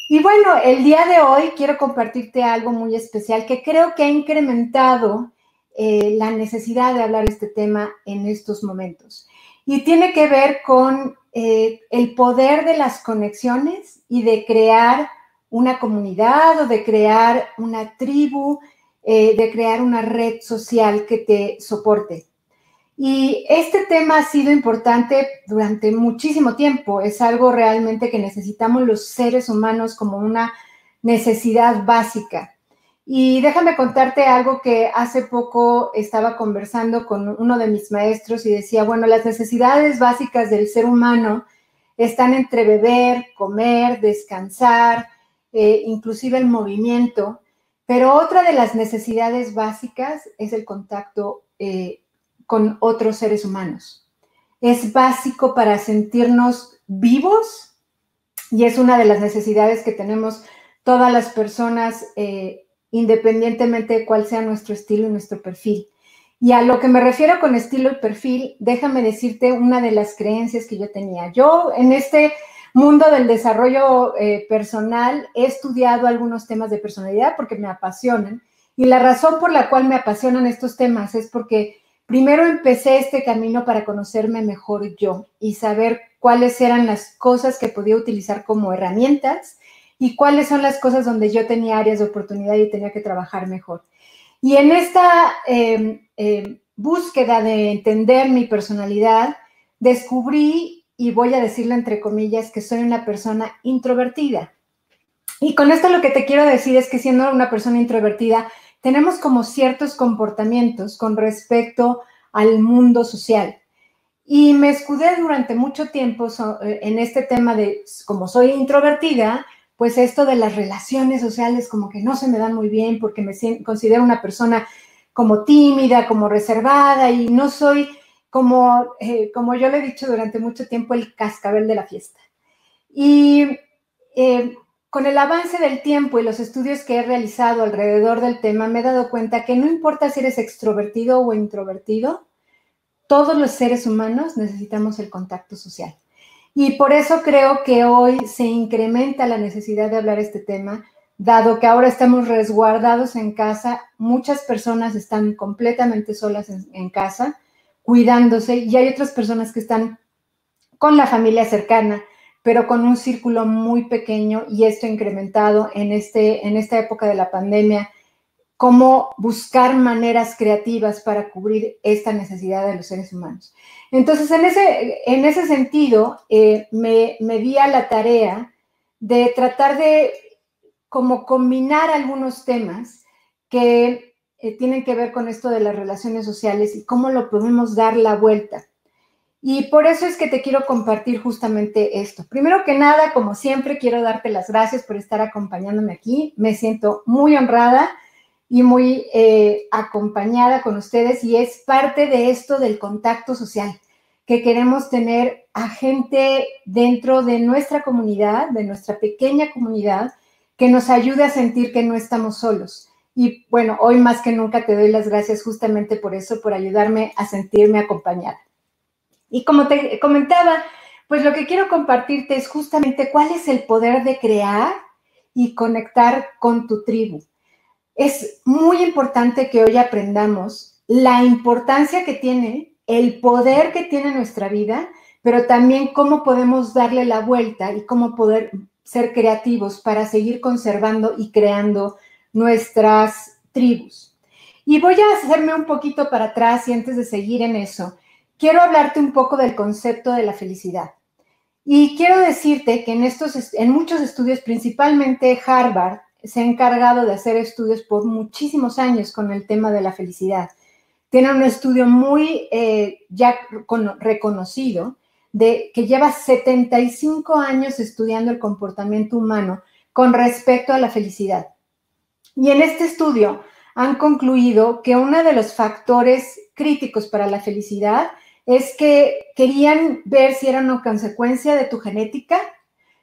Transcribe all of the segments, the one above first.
Y bueno, el día de hoy quiero compartirte algo muy especial que creo que ha incrementado la necesidad de hablar este tema en estos momentos. Y tiene que ver con el poder de las conexiones y de crear una comunidad o de crear una tribu, de crear una red social que te soporte. Y este tema ha sido importante durante muchísimo tiempo. Es algo realmente que necesitamos los seres humanos como una necesidad básica. Y déjame contarte algo que hace poco estaba conversando con uno de mis maestros y decía, bueno, las necesidades básicas del ser humano están entre beber, comer, descansar, inclusive el movimiento, pero otra de las necesidades básicas es el contacto con otros seres humanos. Es básico para sentirnos vivos y es una de las necesidades que tenemos todas las personas, independientemente de cuál sea nuestro estilo y nuestro perfil. Y a lo que me refiero con estilo y perfil, déjame decirte una de las creencias que yo tenía. Yo en este mundo del desarrollo personal he estudiado algunos temas de personalidad porque me apasionan y la razón por la cual me apasionan estos temas es porque primero empecé este camino para conocerme mejor yo y saber cuáles eran las cosas que podía utilizar como herramientas y cuáles son las cosas donde yo tenía áreas de oportunidad y tenía que trabajar mejor. Y en esta búsqueda de entender mi personalidad, descubrí, y voy a decirlo entre comillas, que soy una persona introvertida. Y con esto lo que te quiero decir es que siendo una persona introvertida, tenemos como ciertos comportamientos con respecto al mundo social. Y me escudé durante mucho tiempo en este tema de, como soy introvertida, pues esto de las relaciones sociales como que no se me dan muy bien porque me considero una persona como tímida, como reservada y no soy como yo le he dicho durante mucho tiempo, el cascabel de la fiesta. Y eh, con el avance del tiempo y los estudios que he realizado alrededor del tema, me he dado cuenta que no importa si eres extrovertido o introvertido, todos los seres humanos necesitamos el contacto social. Y por eso creo que hoy se incrementa la necesidad de hablar este tema, dado que ahora estamos resguardados en casa, muchas personas están completamente solas en casa, cuidándose, y hay otras personas que están con la familia cercana, pero con un círculo muy pequeño, y esto incrementado en esta época de la pandemia, cómo buscar maneras creativas para cubrir esta necesidad de los seres humanos. Entonces, en ese sentido, me di a la tarea de tratar de como combinar algunos temas que tienen que ver con esto de las relaciones sociales y cómo lo podemos dar la vuelta. Y por eso es que te quiero compartir justamente esto. Primero que nada, como siempre, quiero darte las gracias por estar acompañándome aquí. Me siento muy honrada y muy acompañada con ustedes y es parte de esto del contacto social, que queremos tener a gente dentro de nuestra comunidad, de nuestra pequeña comunidad, que nos ayude a sentir que no estamos solos. Y bueno, hoy más que nunca te doy las gracias justamente por eso, por ayudarme a sentirme acompañada. Y como te comentaba, pues lo que quiero compartirte es justamente cuál es el poder de crear y conectar con tu tribu. Es muy importante que hoy aprendamos la importancia que tiene, el poder que tiene nuestra vida, pero también cómo podemos darle la vuelta y cómo poder ser creativos para seguir conservando y creando nuestras tribus. Y voy a hacerme un poquito para atrás y antes de seguir en eso, quiero hablarte un poco del concepto de la felicidad. Y quiero decirte que en muchos estudios, principalmente Harvard, se ha encargado de hacer estudios por muchísimos años con el tema de la felicidad. Tiene un estudio muy ya reconocido que lleva 75 años estudiando el comportamiento humano con respecto a la felicidad. Y en este estudio han concluido que uno de los factores críticos para la felicidad es que querían ver si era una consecuencia de tu genética,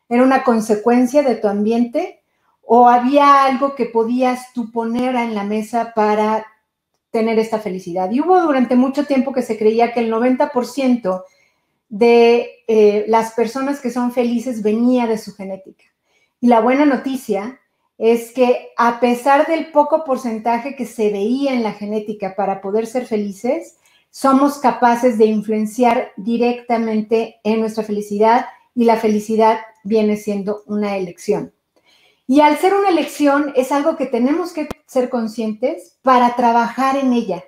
era una consecuencia de tu ambiente o había algo que podías tú poner en la mesa para tener esta felicidad. Y hubo durante mucho tiempo que se creía que el 90% de las personas que son felices venía de su genética. Y la buena noticia es que a pesar del poco porcentaje que se veía en la genética para poder ser felices, somos capaces de influenciar directamente en nuestra felicidad, y la felicidad viene siendo una elección. Y al ser una elección es algo que tenemos que ser conscientes para trabajar en ella,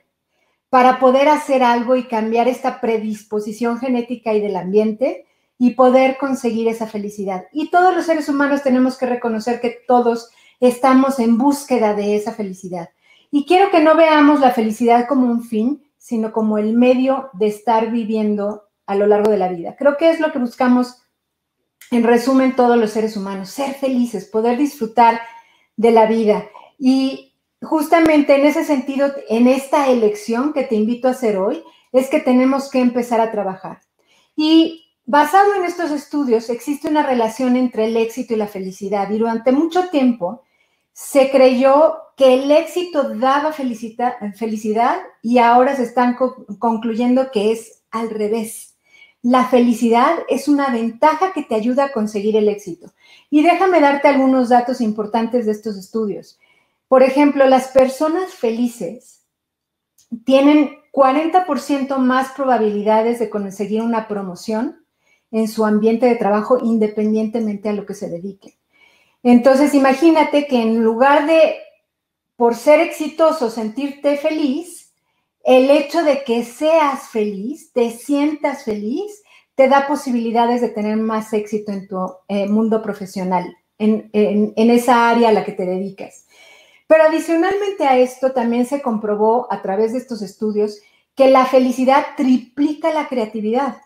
para poder hacer algo y cambiar esta predisposición genética y del ambiente y poder conseguir esa felicidad. Y todos los seres humanos tenemos que reconocer que todos estamos en búsqueda de esa felicidad. Y quiero que no veamos la felicidad como un fin, sino como el medio de estar viviendo a lo largo de la vida. Creo que es lo que buscamos, en resumen, todos los seres humanos: ser felices, poder disfrutar de la vida. Y justamente en ese sentido, en esta elección que te invito a hacer hoy, es que tenemos que empezar a trabajar. Y basado en estos estudios, existe una relación entre el éxito y la felicidad. Y durante mucho tiempo se creyó que el éxito daba felicidad, y ahora se están concluyendo que es al revés. La felicidad es una ventaja que te ayuda a conseguir el éxito. Y déjame darte algunos datos importantes de estos estudios. Por ejemplo, las personas felices tienen 40% más probabilidades de conseguir una promoción en su ambiente de trabajo, independientemente a lo que se dediquen. Entonces, imagínate que en lugar de, por ser exitoso, sentirte feliz, el hecho de que seas feliz, te sientas feliz, te da posibilidades de tener más éxito en tu mundo profesional, en esa área a la que te dedicas. Pero adicionalmente a esto, también se comprobó a través de estos estudios que la felicidad triplica la creatividad.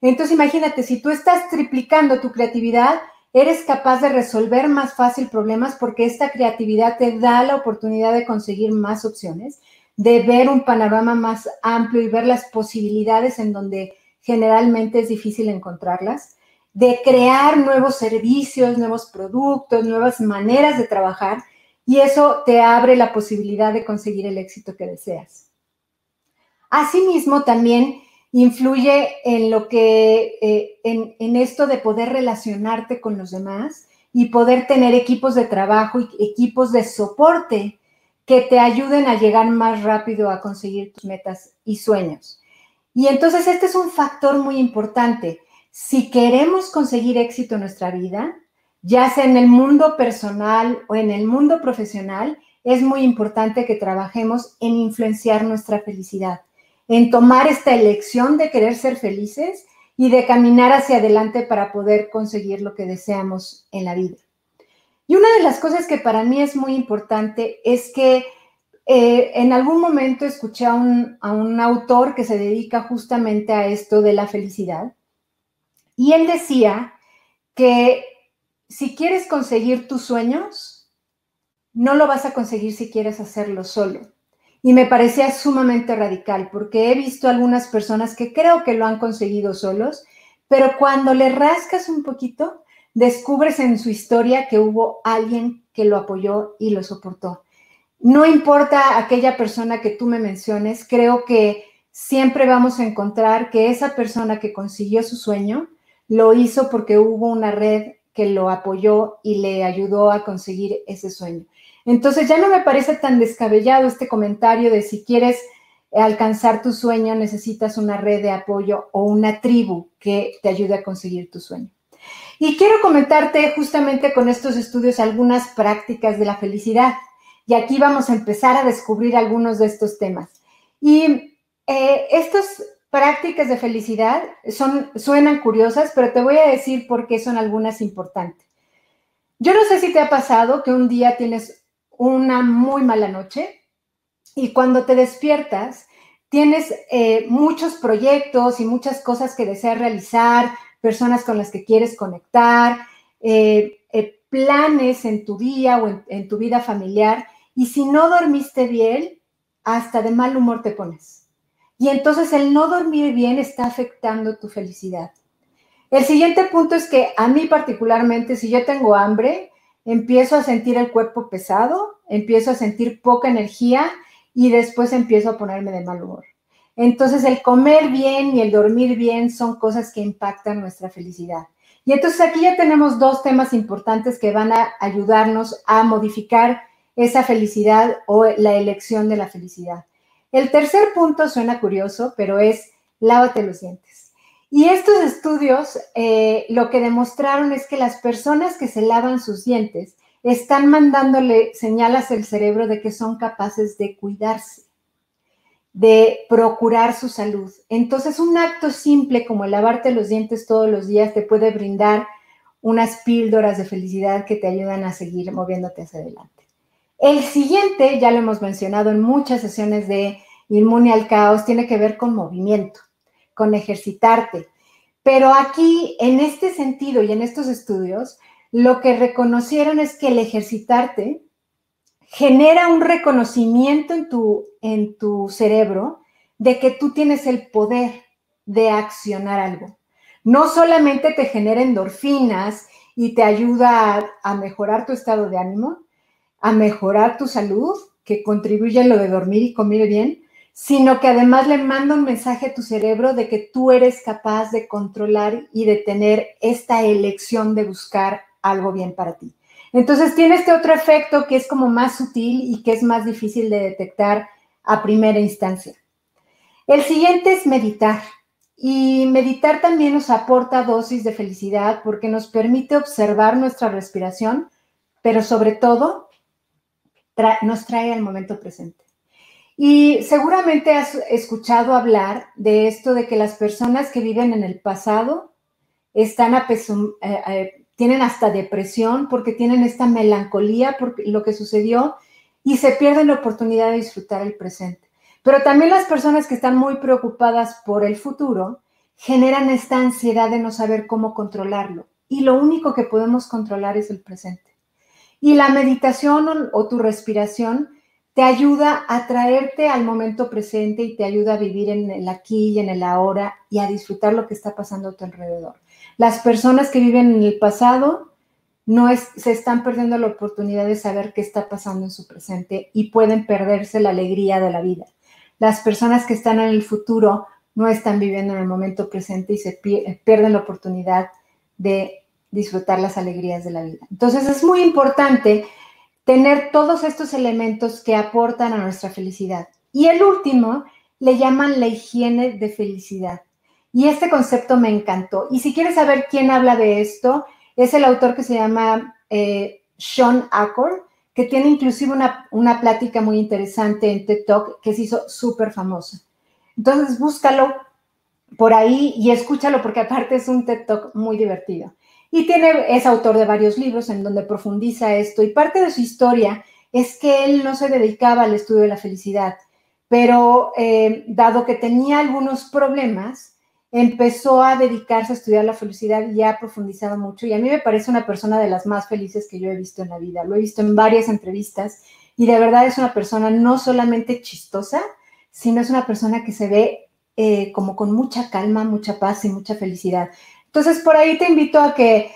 Entonces, imagínate, si tú estás triplicando tu creatividad, eres capaz de resolver más fácil problemas, porque esta creatividad te da la oportunidad de conseguir más opciones, de ver un panorama más amplio y ver las posibilidades en donde generalmente es difícil encontrarlas, de crear nuevos servicios, nuevos productos, nuevas maneras de trabajar, y eso te abre la posibilidad de conseguir el éxito que deseas. Asimismo, también influye en lo que, en esto de poder relacionarte con los demás y poder tener equipos de trabajo y equipos de soporte que te ayuden a llegar más rápido a conseguir tus metas y sueños. Y entonces este es un factor muy importante. Si queremos conseguir éxito en nuestra vida, ya sea en el mundo personal o en el mundo profesional, es muy importante que trabajemos en influenciar nuestra felicidad, en tomar esta elección de querer ser felices y de caminar hacia adelante para poder conseguir lo que deseamos en la vida. Y una de las cosas que para mí es muy importante es que en algún momento escuché a un autor que se dedica justamente a esto de la felicidad, y él decía que si quieres conseguir tus sueños, no lo vas a conseguir si quieres hacerlo solo. Y me parecía sumamente radical, porque he visto algunas personas que creo que lo han conseguido solos, pero cuando le rascas un poquito, descubres en su historia que hubo alguien que lo apoyó y lo soportó. No importa aquella persona que tú me menciones, creo que siempre vamos a encontrar que esa persona que consiguió su sueño lo hizo porque hubo una red que lo apoyó y le ayudó a conseguir ese sueño. Entonces ya no me parece tan descabellado este comentario de si quieres alcanzar tu sueño necesitas una red de apoyo o una tribu que te ayude a conseguir tu sueño. Y quiero comentarte justamente con estos estudios algunas prácticas de la felicidad. Y aquí vamos a empezar a descubrir algunos de estos temas. Y estas prácticas de felicidad suenan curiosas, pero te voy a decir por qué son algunas importantes. Yo no sé si te ha pasado que un día tienes una muy mala noche y cuando te despiertas tienes muchos proyectos y muchas cosas que deseas realizar, personas con las que quieres conectar, planes en tu día o en tu vida familiar, y si no dormiste bien, hasta de mal humor te pones. Y entonces el no dormir bien está afectando tu felicidad. El siguiente punto es que a mí particularmente, si yo tengo hambre, empiezo a sentir el cuerpo pesado, empiezo a sentir poca energía y después empiezo a ponerme de mal humor. Entonces el comer bien y el dormir bien son cosas que impactan nuestra felicidad. Y entonces aquí ya tenemos dos temas importantes que van a ayudarnos a modificar esa felicidad o la elección de la felicidad. El tercer punto suena curioso, pero es lávate los dientes. Y estos estudios lo que demostraron es que las personas que se lavan sus dientes están mandándole señales al cerebro de que son capaces de cuidarse, de procurar su salud. Entonces, un acto simple como el lavarte los dientes todos los días te puede brindar unas píldoras de felicidad que te ayudan a seguir moviéndote hacia adelante. El siguiente, ya lo hemos mencionado en muchas sesiones de Inmune al Caos, tiene que ver con movimiento, con ejercitarte. Pero aquí, en este sentido y en estos estudios, lo que reconocieron es que el ejercitarte genera un reconocimiento en tu cerebro de que tú tienes el poder de accionar algo. No solamente te genera endorfinas y te ayuda a mejorar tu estado de ánimo, a mejorar tu salud, que contribuye en lo de dormir y comer bien, sino que además le manda un mensaje a tu cerebro de que tú eres capaz de controlar y de tener esta elección de buscar algo bien para ti. Entonces tiene este otro efecto que es como más sutil y que es más difícil de detectar a primera instancia. El siguiente es meditar. Y meditar también nos aporta dosis de felicidad porque nos permite observar nuestra respiración, pero sobre todo nos trae al momento presente. Y seguramente has escuchado hablar de esto de que las personas que viven en el pasado están tienen hasta depresión porque tienen esta melancolía por lo que sucedió y se pierden la oportunidad de disfrutar el presente. Pero también las personas que están muy preocupadas por el futuro generan esta ansiedad de no saber cómo controlarlo. Y lo único que podemos controlar es el presente. Y la meditación o tu respiración te ayuda a traerte al momento presente y te ayuda a vivir en el aquí y en el ahora y a disfrutar lo que está pasando a tu alrededor. Las personas que viven en el pasado se están perdiendo la oportunidad de saber qué está pasando en su presente y pueden perderse la alegría de la vida. Las personas que están en el futuro no están viviendo en el momento presente y se pierden la oportunidad de disfrutar las alegrías de la vida. Entonces es muy importante tener todos estos elementos que aportan a nuestra felicidad. Y el último le llaman la higiene de felicidad. Y este concepto me encantó. Y si quieres saber quién habla de esto, es el autor que se llama Shawn Achor, que tiene inclusive una plática muy interesante en TED Talk que se hizo súper famosa. Entonces búscalo por ahí y escúchalo porque aparte es un TED Talk muy divertido. Y es autor de varios libros en donde profundiza esto y parte de su historia es que él no se dedicaba al estudio de la felicidad, pero dado que tenía algunos problemas, empezó a dedicarse a estudiar la felicidad y ha profundizado mucho y a mí me parece una persona de las más felices que yo he visto en la vida. Lo he visto en varias entrevistas y de verdad es una persona no solamente chistosa, sino es una persona que se ve como con mucha calma, mucha paz y mucha felicidad. Entonces, por ahí te invito a que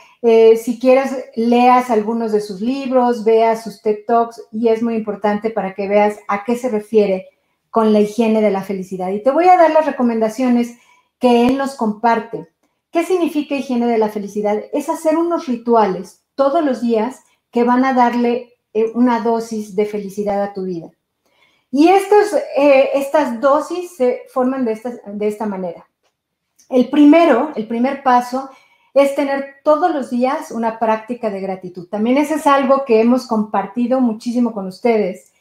si quieres leas algunos de sus libros, veas sus TED Talks y es muy importante para que veas a qué se refiere con la higiene de la felicidad. Y te voy a dar las recomendaciones que él nos comparte. ¿Qué significa higiene de la felicidad? Es hacer unos rituales todos los días que van a darle una dosis de felicidad a tu vida. Y estas dosis se forman de esta manera. El primer paso es tener todos los días una práctica de gratitud. También eso es algo que hemos compartido muchísimo con ustedes,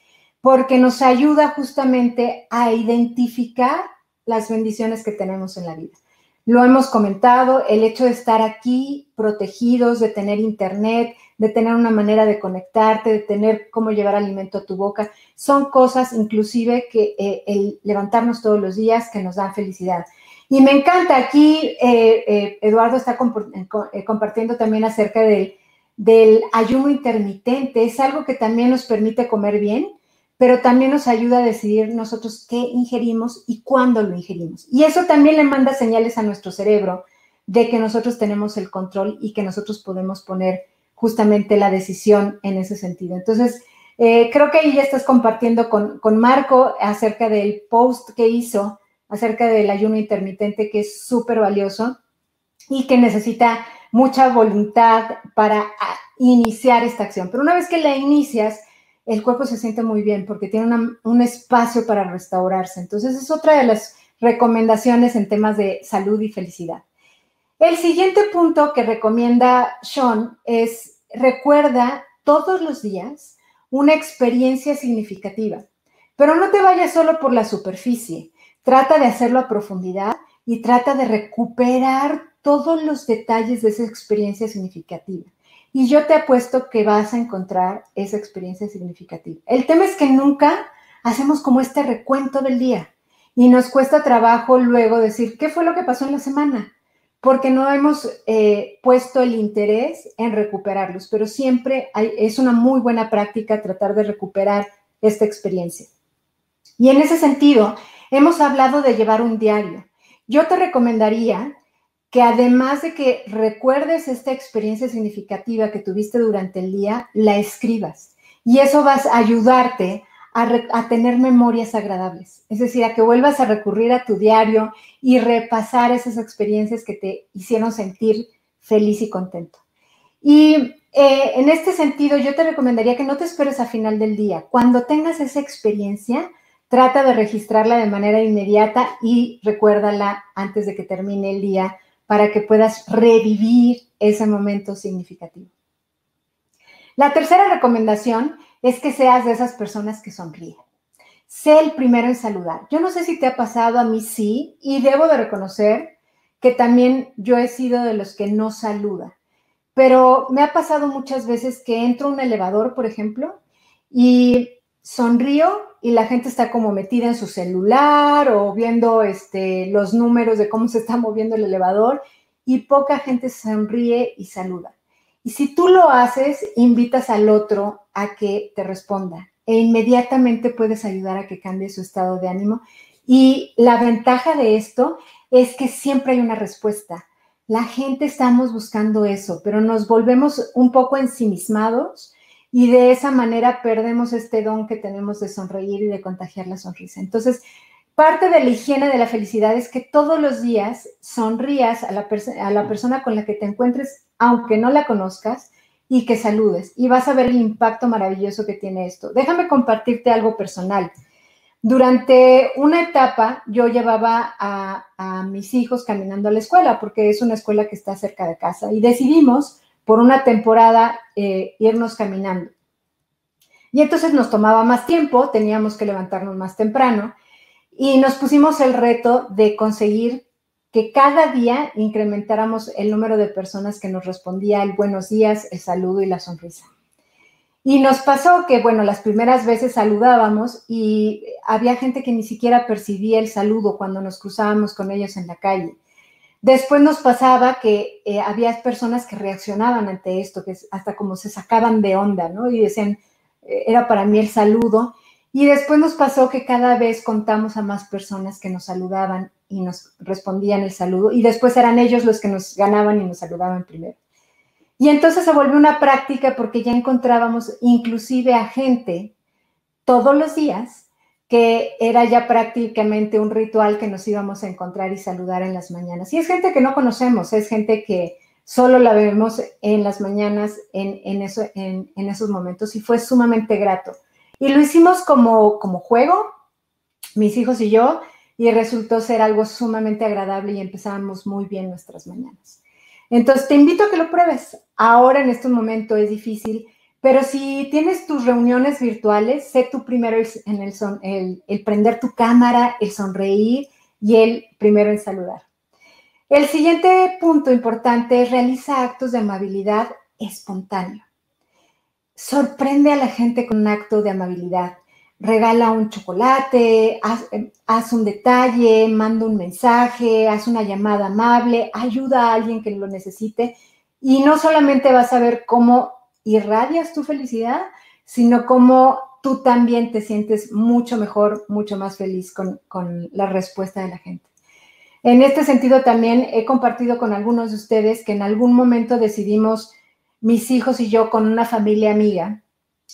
porque nos ayuda justamente a identificar las bendiciones que tenemos en la vida. Lo hemos comentado, el hecho de estar aquí protegidos, de tener internet, de tener una manera de conectarte, de tener cómo llevar alimento a tu boca, son cosas inclusive que el levantarnos todos los días que nos dan felicidad. Y me encanta, aquí Eduardo está compartiendo también acerca del ayuno intermitente. Es algo que también nos permite comer bien, pero también nos ayuda a decidir nosotros qué ingerimos y cuándo lo ingerimos. Y eso también le manda señales a nuestro cerebro de que nosotros tenemos el control y que nosotros podemos poner justamente la decisión en ese sentido. Entonces, creo que ahí ya estás compartiendo con Marco acerca del post que hizo acerca del ayuno intermitente, que es súper valioso y que necesita mucha voluntad para iniciar esta acción. Pero una vez que la inicias, el cuerpo se siente muy bien porque tiene un espacio para restaurarse. Entonces, es otra de las recomendaciones en temas de salud y felicidad. El siguiente punto que recomienda Sean es: recuerda todos los días una experiencia significativa, pero no te vayas solo por la superficie. Trata de hacerlo a profundidad y trata de recuperar todos los detalles de esa experiencia significativa. Y yo te apuesto que vas a encontrar esa experiencia significativa. El tema es que nunca hacemos como este recuento del día y nos cuesta trabajo luego decir qué fue lo que pasó en la semana, porque no hemos puesto el interés en recuperarlos, pero siempre es una muy buena práctica tratar de recuperar esta experiencia. Y en ese sentido, hemos hablado de llevar un diario. Yo te recomendaría que además de que recuerdes esta experiencia significativa que tuviste durante el día, la escribas. Y eso va a ayudarte a tener memorias agradables. Es decir, a que vuelvas a recurrir a tu diario y repasar esas experiencias que te hicieron sentir feliz y contento. Y en este sentido, yo te recomendaría que no te esperes a final del día. Cuando tengas esa experiencia, trata de registrarla de manera inmediata y recuérdala antes de que termine el día para que puedas revivir ese momento significativo. La tercera recomendación es que seas de esas personas que sonríen. Sé el primero en saludar. Yo no sé si te ha pasado, a mí sí, y debo de reconocer que también yo he sido de los que no saluda. Pero me ha pasado muchas veces que entro a un elevador, por ejemplo, y sonrío y la gente está como metida en su celular o viendo los números de cómo se está moviendo el elevador y poca gente sonríe y saluda. Y si tú lo haces, invitas al otro a que te responda e inmediatamente puedes ayudar a que cambie su estado de ánimo. Y la ventaja de esto es que siempre hay una respuesta. La gente estamos buscando eso, pero nos volvemos un poco ensimismados y de esa manera perdemos este don que tenemos de sonreír y de contagiar la sonrisa. Entonces, parte de la higiene de la felicidad es que todos los días sonrías a la persona con la que te encuentres, aunque no la conozcas, y que saludes. Y vas a ver el impacto maravilloso que tiene esto. Déjame compartirte algo personal. Durante una etapa yo llevaba a mis hijos caminando a la escuela porque es una escuela que está cerca de casa y decidimos por una temporada irnos caminando. Y entonces nos tomaba más tiempo, teníamos que levantarnos más temprano y nos pusimos el reto de conseguir que cada día incrementáramos el número de personas que nos respondía el buenos días, el saludo y la sonrisa. Y nos pasó que, bueno, las primeras veces saludábamos y había gente que ni siquiera percibía el saludo cuando nos cruzábamos con ellos en la calle. Después nos pasaba que había personas que reaccionaban ante esto, que hasta como se sacaban de onda, ¿no? Y decían, era para mí el saludo. Y después nos pasó que cada vez contamos a más personas que nos saludaban y nos respondían el saludo. Y después eran ellos los que nos ganaban y nos saludaban primero. Y entonces se volvió una práctica porque ya encontrábamos inclusive a gente todos los días que era ya prácticamente un ritual que nos íbamos a encontrar y saludar en las mañanas. Y es gente que no conocemos, es gente que solo la vemos en las mañanas en esos momentos y fue sumamente grato. Y lo hicimos como juego, mis hijos y yo, y resultó ser algo sumamente agradable y empezábamos muy bien nuestras mañanas. Entonces, te invito a que lo pruebes. Ahora, en este momento, es difícil, pero si tienes tus reuniones virtuales, sé tú primero el prender tu cámara, el sonreír y el primero en saludar. El siguiente punto importante es realiza actos de amabilidad espontáneo. Sorprende a la gente con un acto de amabilidad. Regala un chocolate, haz un detalle, manda un mensaje, haz una llamada amable, ayuda a alguien que lo necesite y no solamente vas a ver cómo irradias tu felicidad, sino cómo tú también te sientes mucho mejor, mucho más feliz con la respuesta de la gente. En este sentido también he compartido con algunos de ustedes que en algún momento decidimos, mis hijos y yo, con una familia amiga,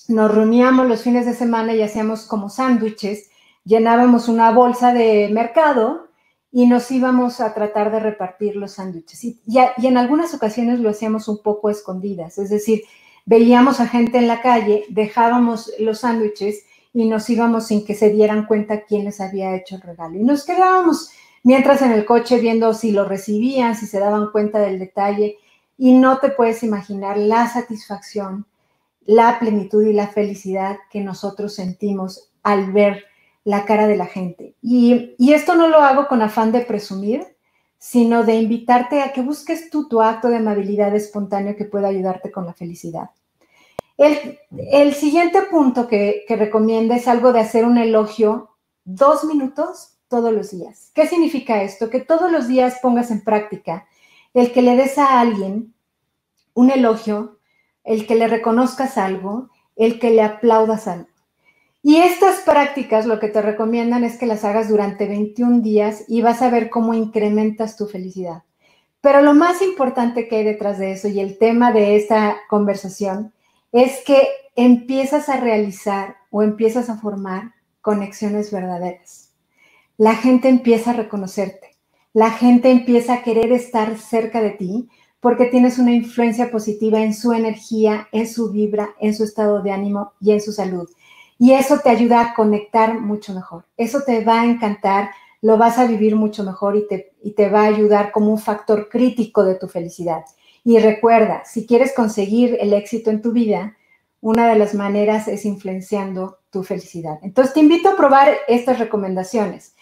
nos reuníamos los fines de semana y hacíamos como sándwiches, llenábamos una bolsa de mercado y nos íbamos a tratar de repartir los sándwiches. Y en algunas ocasiones lo hacíamos un poco escondidas, es decir, veíamos a gente en la calle, dejábamos los sándwiches y nos íbamos sin que se dieran cuenta quién les había hecho el regalo. Y nos quedábamos mientras en el coche viendo si lo recibían, si se daban cuenta del detalle, y no te puedes imaginar la satisfacción, la plenitud y la felicidad que nosotros sentimos al ver la cara de la gente. Y esto no lo hago con afán de presumir, sino de invitarte a que busques tú tu acto de amabilidad espontáneo que pueda ayudarte con la felicidad. El siguiente punto que recomienda es algo de hacer un elogio 2 minutos todos los días. ¿Qué significa esto? Que todos los días pongas en práctica el que le des a alguien un elogio, el que le reconozcas algo, el que le aplaudas algo. Y estas prácticas lo que te recomiendan es que las hagas durante 21 días y vas a ver cómo incrementas tu felicidad. Pero lo más importante que hay detrás de eso y el tema de esta conversación es que empiezas a realizar o empiezas a formar conexiones verdaderas. La gente empieza a reconocerte, la gente empieza a querer estar cerca de ti porque tienes una influencia positiva en su energía, en su vibra, en su estado de ánimo y en su salud. Y eso te ayuda a conectar mucho mejor. Eso te va a encantar, lo vas a vivir mucho mejor y te va a ayudar como un factor crítico de tu felicidad. Y recuerda, si quieres conseguir el éxito en tu vida, una de las maneras es influenciando tu felicidad. Entonces te invito a probar estas recomendaciones.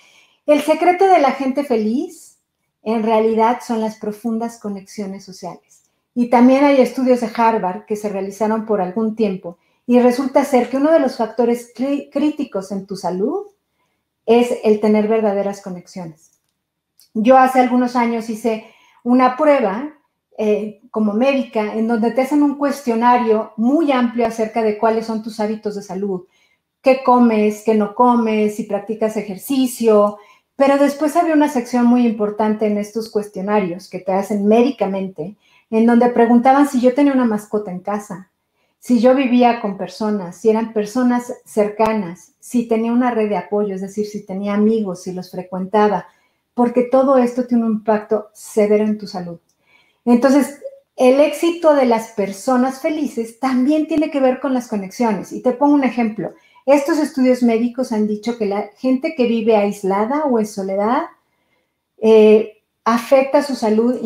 El secreto de la gente feliz en realidad son las profundas conexiones sociales. Y también hay estudios de Harvard que se realizaron por algún tiempo y resulta ser que uno de los factores críticos en tu salud es el tener verdaderas conexiones. Yo hace algunos años hice una prueba como médica en donde te hacen un cuestionario muy amplio acerca de cuáles son tus hábitos de salud, qué comes, qué no comes, si practicas ejercicio, pero después había una sección muy importante en estos cuestionarios que te hacen médicamente, en donde preguntaban si yo tenía una mascota en casa, si yo vivía con personas, si eran personas cercanas, si tenía una red de apoyo, es decir, si tenía amigos, si los frecuentaba, porque todo esto tiene un impacto severo en tu salud. Entonces, el éxito de las personas felices también tiene que ver con las conexiones. Y te pongo un ejemplo. Estos estudios médicos han dicho que la gente que vive aislada o en soledad afecta su salud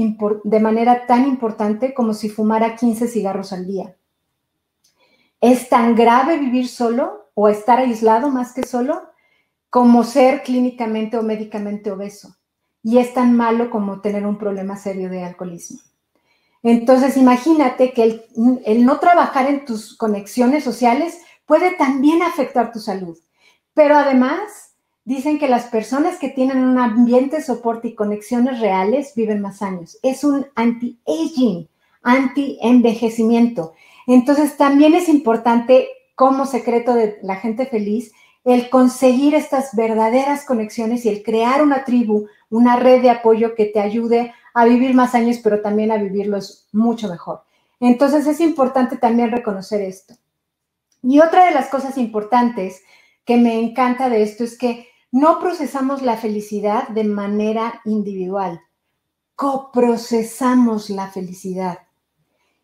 de manera tan importante como si fumara 15 cigarros al día. Es tan grave vivir solo o estar aislado más que solo como ser clínicamente o médicamente obeso. Y es tan malo como tener un problema serio de alcoholismo. Entonces, imagínate que el no trabajar en tus conexiones sociales puede también afectar tu salud. Pero además, dicen que las personas que tienen un ambiente de soporte y conexiones reales viven más años. Es un anti-aging, anti-envejecimiento. Entonces, también es importante, como secreto de la gente feliz, el conseguir estas verdaderas conexiones y el crear una tribu, una red de apoyo que te ayude a vivir más años, pero también a vivirlos mucho mejor. Entonces es importante también reconocer esto. Y otra de las cosas importantes que me encanta de esto es que no procesamos la felicidad de manera individual, coprocesamos la felicidad.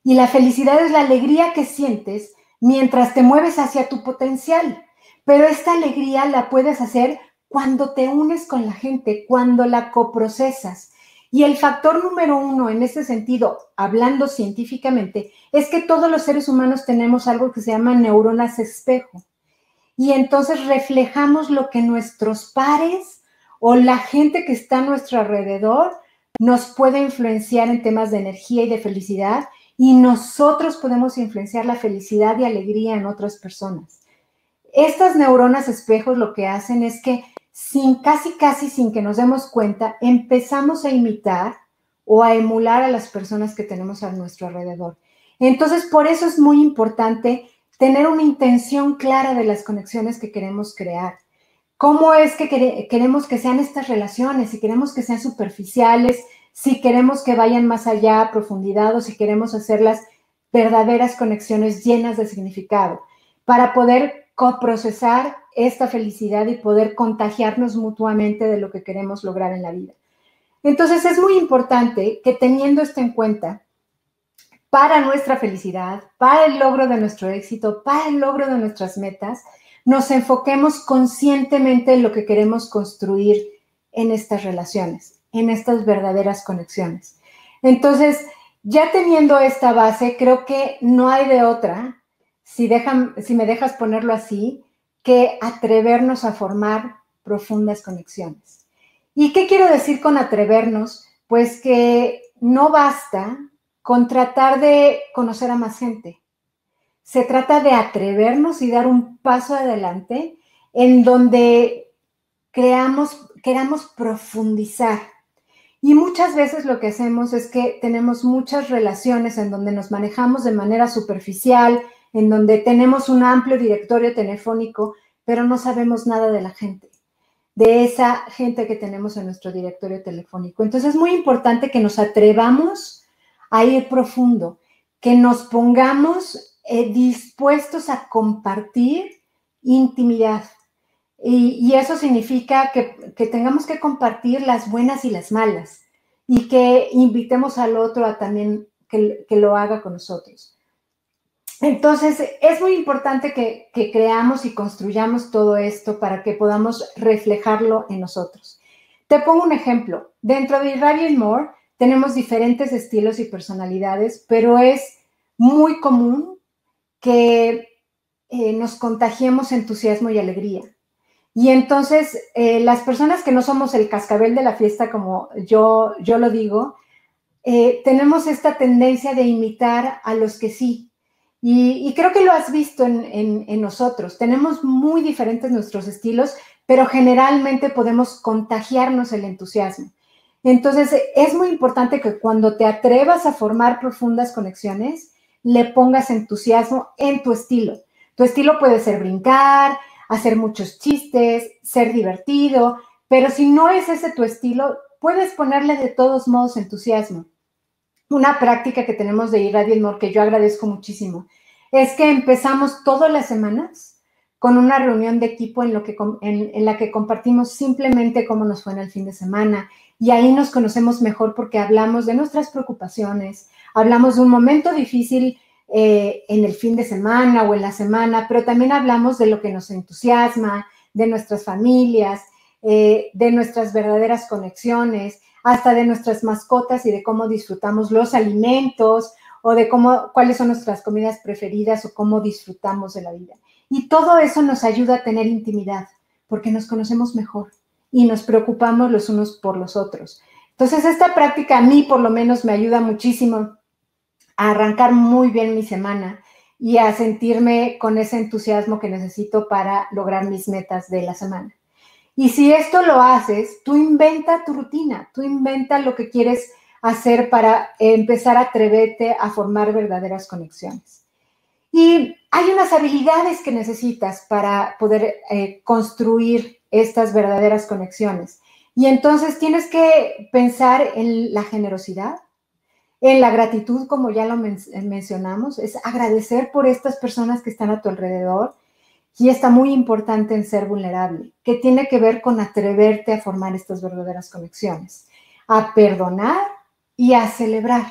Y la felicidad es la alegría que sientes mientras te mueves hacia tu potencial. Pero esta alegría la puedes hacer cuando te unes con la gente, cuando la coprocesas. Y el factor número 1 en ese sentido, hablando científicamente, es que todos los seres humanos tenemos algo que se llama neuronas espejo. Y entonces reflejamos lo que nuestros pares o la gente que está a nuestro alrededor nos puede influenciar en temas de energía y de felicidad, y nosotros podemos influenciar la felicidad y alegría en otras personas. Estas neuronas espejos lo que hacen es que casi sin que nos demos cuenta, empezamos a imitar o a emular a las personas que tenemos a nuestro alrededor. Entonces, por eso es muy importante tener una intención clara de las conexiones que queremos crear. ¿Cómo es que queremos que sean estas relaciones? Si queremos que sean superficiales, si queremos que vayan más allá a profundidad o si queremos hacerlas verdaderas conexiones llenas de significado para poder coprocesar esta felicidad y poder contagiarnos mutuamente de lo que queremos lograr en la vida. Entonces es muy importante que teniendo esto en cuenta, para nuestra felicidad, para el logro de nuestro éxito, para el logro de nuestras metas, nos enfoquemos conscientemente en lo que queremos construir en estas relaciones, en estas verdaderas conexiones. Entonces, ya teniendo esta base, creo que no hay de otra, si me dejas ponerlo así, que atrevernos a formar profundas conexiones. ¿Y qué quiero decir con atrevernos? Pues que no basta con tratar de conocer a más gente. Se trata de atrevernos y dar un paso adelante en donde queramos profundizar. Y muchas veces lo que hacemos es que tenemos muchas relaciones en donde nos manejamos de manera superficial, en donde tenemos un amplio directorio telefónico, pero no sabemos nada de la gente, de esa gente que tenemos en nuestro directorio telefónico. Entonces es muy importante que nos atrevamos a ir profundo, que nos pongamos dispuestos a compartir intimidad. Y eso significa que tengamos que compartir las buenas y las malas y que invitemos al otro a también que lo haga con nosotros. Entonces, es muy importante que creamos y construyamos todo esto para que podamos reflejarlo en nosotros. Te pongo un ejemplo. Dentro de Irradiate More tenemos diferentes estilos y personalidades, pero es muy común que nos contagiemos entusiasmo y alegría. Y entonces, las personas que no somos el cascabel de la fiesta, como yo lo digo, tenemos esta tendencia de imitar a los que sí. Y creo que lo has visto en nosotros. Tenemos muy diferentes nuestros estilos, pero generalmente podemos contagiarnos el entusiasmo. Entonces, es muy importante que cuando te atrevas a formar profundas conexiones, le pongas entusiasmo en tu estilo. Tu estilo puede ser brincar, hacer muchos chistes, ser divertido, pero si no es ese tu estilo, puedes ponerle de todos modos entusiasmo. Una práctica que tenemos de Irradiate More que yo agradezco muchísimo es que empezamos todas las semanas con una reunión de equipo en la que compartimos simplemente cómo nos fue en el fin de semana y ahí nos conocemos mejor porque hablamos de nuestras preocupaciones, hablamos de un momento difícil en el fin de semana o en la semana, pero también hablamos de lo que nos entusiasma, de nuestras familias, de nuestras verdaderas conexiones, hasta de nuestras mascotas y de cómo disfrutamos los alimentos o de cuáles son nuestras comidas preferidas o cómo disfrutamos de la vida. Y todo eso nos ayuda a tener intimidad porque nos conocemos mejor y nos preocupamos los unos por los otros. Entonces, esta práctica a mí por lo menos me ayuda muchísimo a arrancar muy bien mi semana y a sentirme con ese entusiasmo que necesito para lograr mis metas de la semana. Y si esto lo haces, tú inventa tu rutina, tú inventa lo que quieres hacer para empezar a atreverte a formar verdaderas conexiones. Y hay unas habilidades que necesitas para poder construir estas verdaderas conexiones. Y entonces tienes que pensar en la generosidad, en la gratitud, como ya lo mencionamos, es agradecer por estas personas que están a tu alrededor. Y está muy importante en ser vulnerable, que tiene que ver con atreverte a formar estas verdaderas conexiones, a perdonar y a celebrar.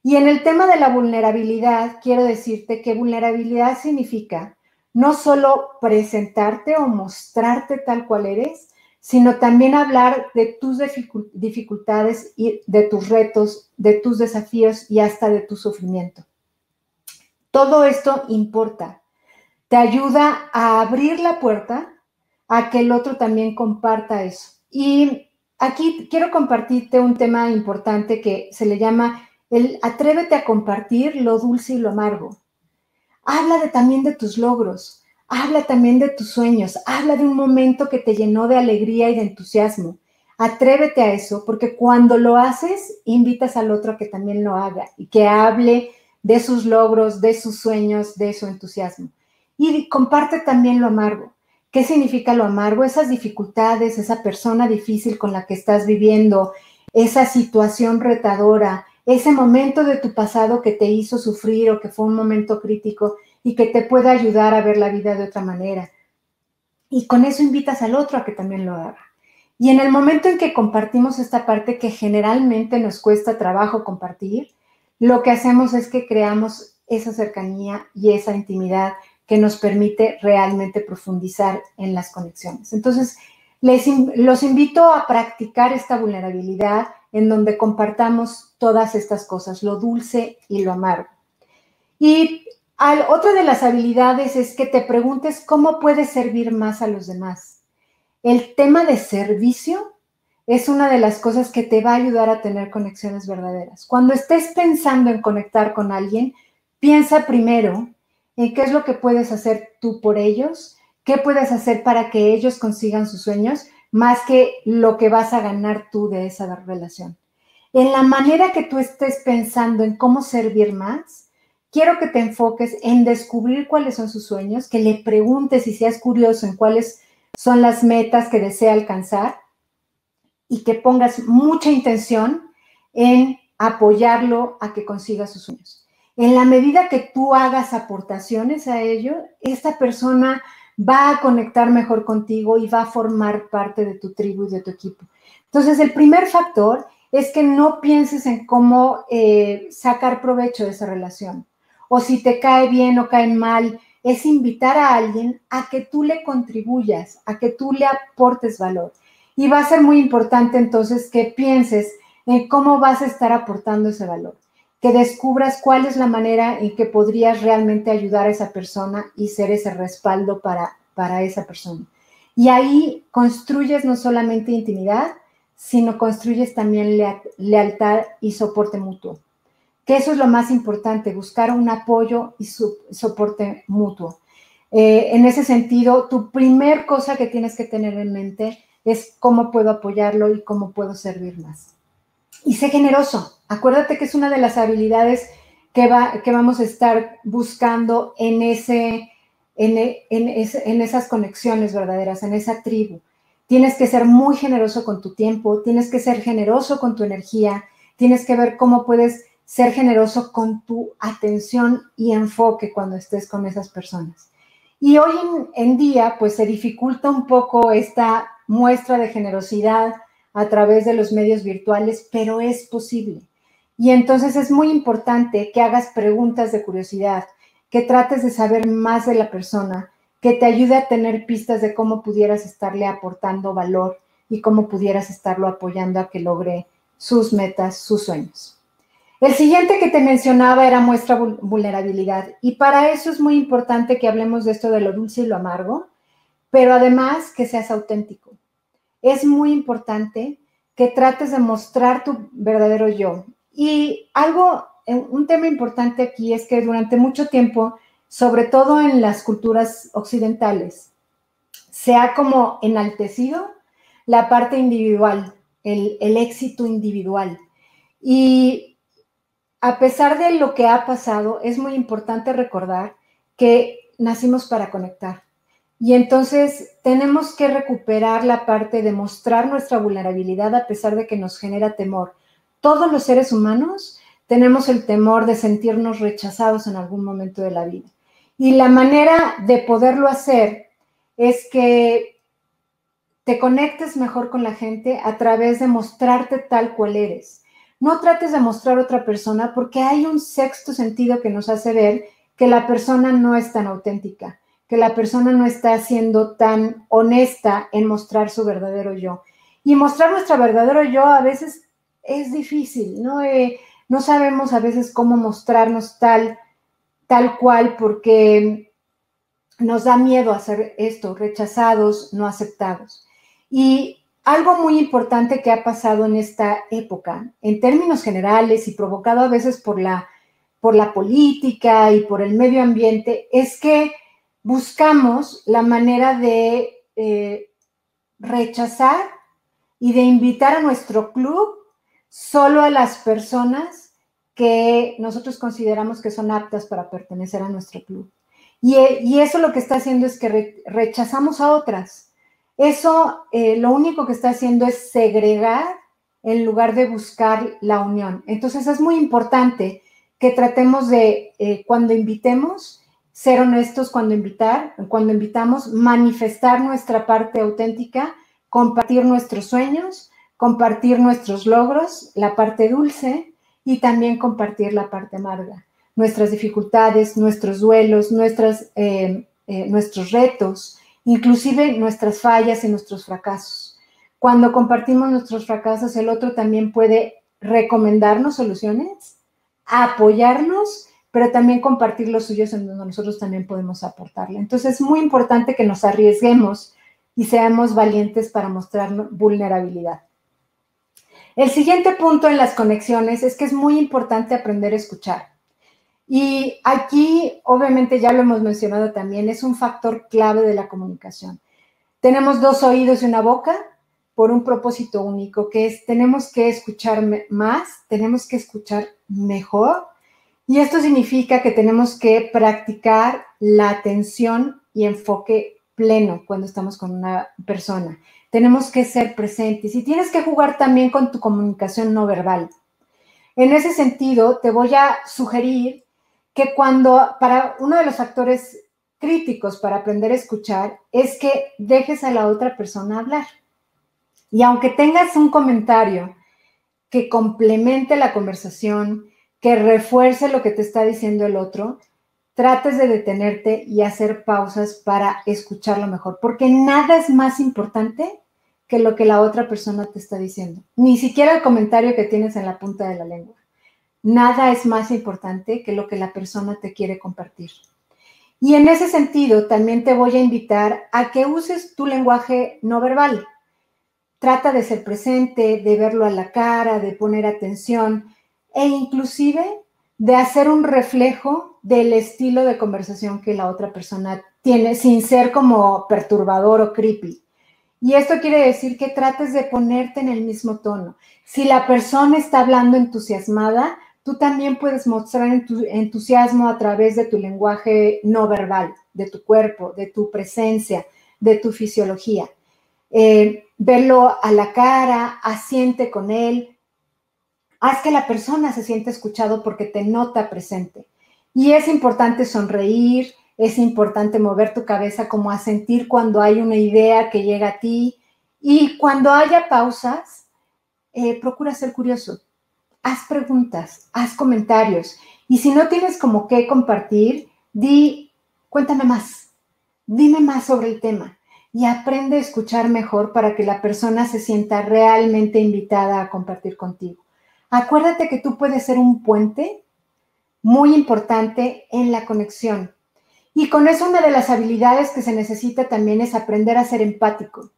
Y en el tema de la vulnerabilidad, quiero decirte que vulnerabilidad significa no solo presentarte o mostrarte tal cual eres, sino también hablar de tus dificultades y de tus retos, de tus desafíos y hasta de tu sufrimiento. Todo esto importa. Te ayuda a abrir la puerta a que el otro también comparta eso. Y aquí quiero compartirte un tema importante que se le llama el atrévete a compartir lo dulce y lo amargo. Habla también de tus logros, habla también de tus sueños, habla de un momento que te llenó de alegría y de entusiasmo. Atrévete a eso, porque cuando lo haces, invitas al otro a que también lo haga y que hable de sus logros, de sus sueños, de su entusiasmo. Y comparte también lo amargo. ¿Qué significa lo amargo? Esas dificultades, esa persona difícil con la que estás viviendo, esa situación retadora, ese momento de tu pasado que te hizo sufrir o que fue un momento crítico y que te puede ayudar a ver la vida de otra manera. y con eso invitas al otro a que también lo haga. Y en el momento en que compartimos esta parte que generalmente nos cuesta trabajo compartir, lo que hacemos es que creamos esa cercanía y esa intimidad que nos permite realmente profundizar en las conexiones. Entonces, los invito a practicar esta vulnerabilidad en donde compartamos todas estas cosas, lo dulce y lo amargo. Y otra de las habilidades es que te preguntes cómo puedes servir más a los demás. El tema de servicio es una de las cosas que te va a ayudar a tener conexiones verdaderas. Cuando estés pensando en conectar con alguien, piensa primero en qué es lo que puedes hacer tú por ellos, qué puedes hacer para que ellos consigan sus sueños, más que lo que vas a ganar tú de esa relación. En la manera que tú estés pensando en cómo servir más, quiero que te enfoques en descubrir cuáles son sus sueños, que le preguntes y seas curioso en cuáles son las metas que desea alcanzar y que pongas mucha intención en apoyarlo a que consiga sus sueños. En la medida que tú hagas aportaciones a ello, esta persona va a conectar mejor contigo y va a formar parte de tu tribu y de tu equipo. Entonces, el primer factor es que no pienses en cómo sacar provecho de esa relación. O si te cae bien o cae mal, es invitar a alguien a que tú le contribuyas, a que tú le aportes valor. Y va a ser muy importante entonces que pienses en cómo vas a estar aportando ese valor, que descubras cuál es la manera en que podrías realmente ayudar a esa persona y ser ese respaldo para esa persona. Y ahí construyes no solamente intimidad, sino construyes también lealtad y soporte mutuo. Que eso es lo más importante, buscar un apoyo y soporte mutuo. En ese sentido, tu primer cosa que tienes que tener en mente es cómo puedo apoyarlo y cómo puedo servir más. Y sé generoso. Acuérdate que es una de las habilidades que vamos a estar buscando en esas conexiones verdaderas, en esa tribu. Tienes que ser muy generoso con tu tiempo, tienes que ser generoso con tu energía, tienes que ver cómo puedes ser generoso con tu atención y enfoque cuando estés con esas personas. Y hoy en día, pues se dificulta un poco esta muestra de generosidad a través de los medios virtuales, pero es posible. Y entonces es muy importante que hagas preguntas de curiosidad, que trates de saber más de la persona, que te ayude a tener pistas de cómo pudieras estarle aportando valor y cómo pudieras estarlo apoyando a que logre sus metas, sus sueños. El siguiente que te mencionaba era muestra vulnerabilidad, y para eso es muy importante que hablemos de esto de lo dulce y lo amargo, pero además que seas auténtico. Es muy importante que trates de mostrar tu verdadero yo. Y un tema importante aquí es que durante mucho tiempo, sobre todo en las culturas occidentales, se ha como enaltecido la parte individual, el éxito individual. Y a pesar de lo que ha pasado, es muy importante recordar que nacimos para conectar. Y entonces tenemos que recuperar la parte de mostrar nuestra vulnerabilidad a pesar de que nos genera temor. Todos los seres humanos tenemos el temor de sentirnos rechazados en algún momento de la vida. Y la manera de poderlo hacer es que te conectes mejor con la gente a través de mostrarte tal cual eres. No trates de mostrar a otra persona porque hay un sexto sentido que nos hace ver que la persona no es tan auténtica, que la persona no está siendo tan honesta en mostrar su verdadero yo. Y mostrar nuestro verdadero yo a veces es difícil, ¿no? No sabemos a veces cómo mostrarnos tal cual porque nos da miedo hacer esto, rechazados, no aceptados. Y algo muy importante que ha pasado en esta época, en términos generales y provocado a veces por la política y por el medio ambiente, es que buscamos la manera de rechazar y de invitar a nuestro club solo a las personas que nosotros consideramos que son aptas para pertenecer a nuestro club. Y eso lo que está haciendo es que rechazamos a otras. Eso lo único que está haciendo es segregar en lugar de buscar la unión. Entonces es muy importante que tratemos de, cuando invitemos, ser honestos cuando invitamos, manifestar nuestra parte auténtica, compartir nuestros sueños, compartir nuestros logros, la parte dulce, y también compartir la parte amarga, nuestras dificultades, nuestros duelos, nuestros retos, inclusive nuestras fallas y nuestros fracasos. Cuando compartimos nuestros fracasos, el otro también puede recomendarnos soluciones, apoyarnos, pero también compartir los suyos en donde nosotros también podemos aportarle. Entonces es muy importante que nos arriesguemos y seamos valientes para mostrar vulnerabilidad. El siguiente punto en las conexiones es que es muy importante aprender a escuchar. Y aquí, obviamente, ya lo hemos mencionado también, es un factor clave de la comunicación. Tenemos 2 oídos y una boca por un propósito único, que es tenemos que escuchar más, tenemos que escuchar mejor, y esto significa que tenemos que practicar la atención y enfoque pleno cuando estamos con una persona. Tenemos que ser presentes y tienes que jugar también con tu comunicación no verbal. En ese sentido, te voy a sugerir que para uno de los factores críticos para aprender a escuchar es que dejes a la otra persona hablar. Y aunque tengas un comentario que complemente la conversación, que refuerce lo que te está diciendo el otro, trates de detenerte y hacer pausas para escucharlo mejor, porque nada es más importante que lo que la otra persona te está diciendo. Ni siquiera el comentario que tienes en la punta de la lengua. Nada es más importante que lo que la persona te quiere compartir. Y en ese sentido, también te voy a invitar a que uses tu lenguaje no verbal. Trata de ser presente, de verlo a la cara, de poner atención e inclusive de hacer un reflejo del estilo de conversación que la otra persona tiene sin ser como perturbador o creepy. Y esto quiere decir que trates de ponerte en el mismo tono. Si la persona está hablando entusiasmada, tú también puedes mostrar entusiasmo a través de tu lenguaje no verbal, de tu cuerpo, de tu presencia, de tu fisiología. Verlo a la cara, asiente con él, haz que la persona se sienta escuchado porque te nota presente. Y es importante sonreír, es importante mover tu cabeza como a sentir cuando hay una idea que llega a ti. Y cuando haya pausas, procura ser curioso. Haz preguntas, haz comentarios. Y si no tienes como qué compartir, cuéntame más, dime más sobre el tema. Y aprende a escuchar mejor para que la persona se sienta realmente invitada a compartir contigo. Acuérdate que tú puedes ser un puente muy importante en la conexión. Y con eso una de las habilidades que se necesita también es aprender a ser empático.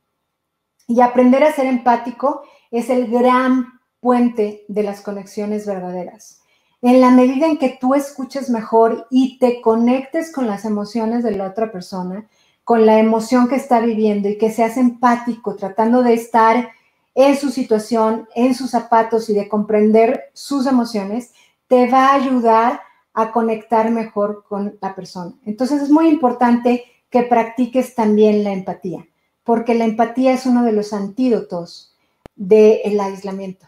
Y aprender a ser empático es el gran puente de las conexiones verdaderas. En la medida en que tú escuches mejor y te conectes con las emociones de la otra persona, con la emoción que está viviendo y que seas empático, tratando de estar en su situación, en sus zapatos y de comprender sus emociones, te va a ayudar a conectar mejor con la persona. Entonces es muy importante que practiques también la empatía, porque la empatía es uno de los antídotos del aislamiento.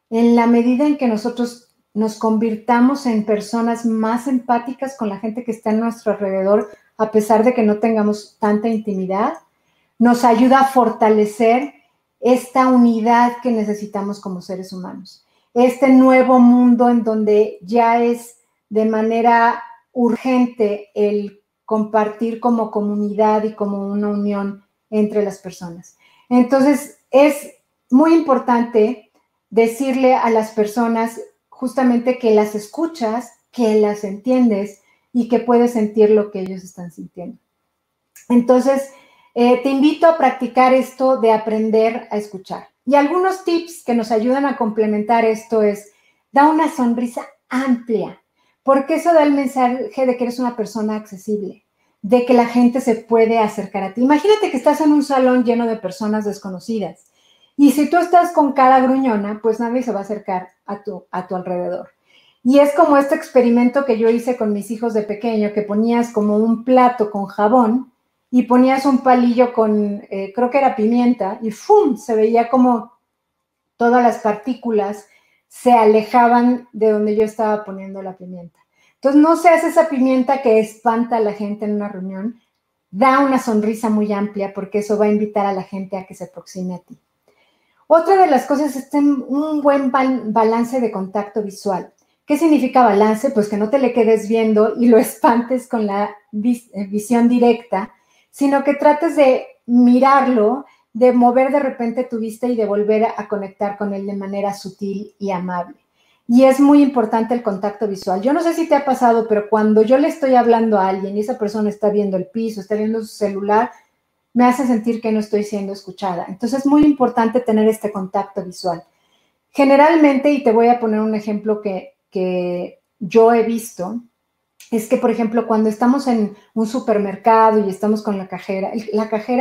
En la medida en que nosotros nos convirtamos en personas más empáticas con la gente que está a nuestro alrededor, a pesar de que no tengamos tanta intimidad, nos ayuda a fortalecer esta unidad que necesitamos como seres humanos. Este nuevo mundo en donde ya es de manera urgente el compartir como comunidad y como una unión entre las personas. Entonces, es muy importante decirle a las personas justamente que las escuchas, que las entiendes y que puedes sentir lo que ellos están sintiendo. Entonces, te invito a practicar esto de aprender a escuchar. Y algunos tips que nos ayudan a complementar esto es, da una sonrisa amplia, porque eso da el mensaje de que eres una persona accesible, de que la gente se puede acercar a ti. Imagínate que estás en un salón lleno de personas desconocidas y si tú estás con cara gruñona, pues nadie se va a acercar a tu alrededor. Y es como este experimento que yo hice con mis hijos de pequeño, que ponías como un plato con jabón y ponías un palillo con, creo que era pimienta, y ¡fum! Se veía como todas las partículas se alejaban de donde yo estaba poniendo la pimienta. Entonces, no seas esa pimienta que espanta a la gente en una reunión. Da una sonrisa muy amplia porque eso va a invitar a la gente a que se aproxime a ti. Otra de las cosas es tener un buen balance de contacto visual. ¿Qué significa balance? Pues que no te le quedes viendo y lo espantes con la visión directa, sino que trates de mirarlo, de mover de repente tu vista y de volver a conectar con él de manera sutil y amable. Y es muy importante el contacto visual. Yo no sé si te ha pasado, pero cuando yo le estoy hablando a alguien y esa persona está viendo el piso, está viendo su celular, me hace sentir que no estoy siendo escuchada. Entonces es muy importante tener este contacto visual. Generalmente, y te voy a poner un ejemplo que yo he visto, es que, por ejemplo, cuando estamos en un supermercado y estamos con la cajera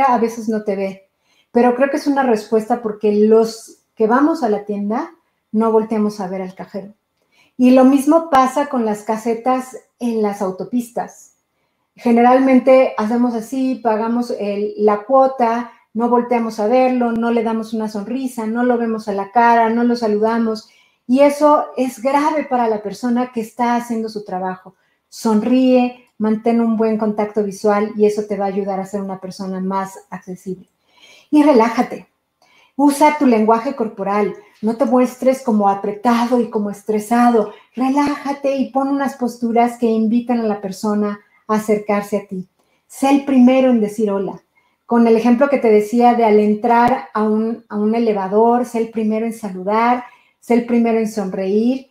a veces no te ve, pero creo que es una respuesta porque los que vamos a la tienda no volteamos a ver al cajero. Y lo mismo pasa con las casetas en las autopistas. Generalmente hacemos así, pagamos la cuota, no volteamos a verlo, no le damos una sonrisa, no lo vemos a la cara, no lo saludamos. Y eso es grave para la persona que está haciendo su trabajo. Sonríe, mantén un buen contacto visual y eso te va a ayudar a ser una persona más accesible. Y relájate. Usa tu lenguaje corporal. No te muestres como apretado y como estresado. Relájate y pon unas posturas que invitan a la persona a acercarse a ti. Sé el primero en decir hola. Con el ejemplo que te decía de al entrar a un elevador, sé el primero en saludar, sé el primero en sonreír.